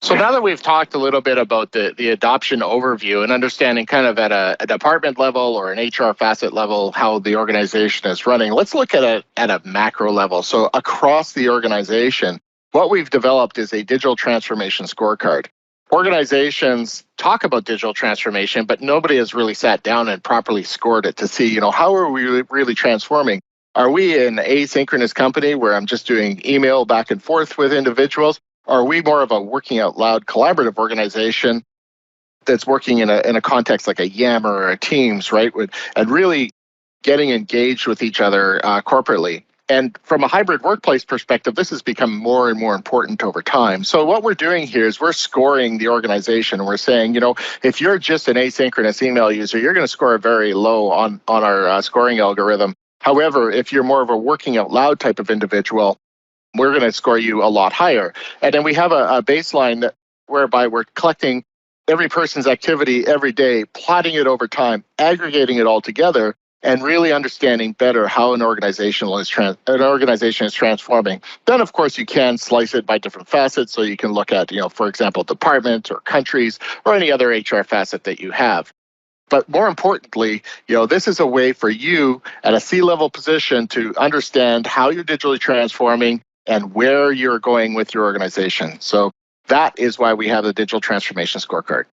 So now that we've talked a little bit about the adoption overview and understanding kind of at a department level or an HR facet level how the organization is running, let's look at a macro level. So across the organization, what we've developed is a digital transformation scorecard. Organizations talk about digital transformation, but nobody has really sat down and properly scored it to see, how are we really transforming? Are we an asynchronous company where I'm just doing email back and forth with individuals? Are we more of a working out loud collaborative organization that's working in a context like a Yammer or a Teams, right? And really getting engaged with each other corporately. And from a hybrid workplace perspective, this has become more and more important over time. So what we're doing here is we're scoring the organization. We're saying, if you're just an asynchronous email user, you're going to score very low on our scoring algorithm. However, if you're more of a working out loud type of individual, we're going to score you a lot higher. And then we have a baseline whereby we're collecting every person's activity every day, plotting it over time, aggregating it all together, and really understanding better how an organization is transforming. Then, of course, you can slice it by different facets. So you can look at, for example, departments or countries or any other HR facet that you have. But more importantly, this is a way for you at a C-level position to understand how you're digitally transforming and where you're going with your organization. So that is why we have the Digital Transformation Scorecard.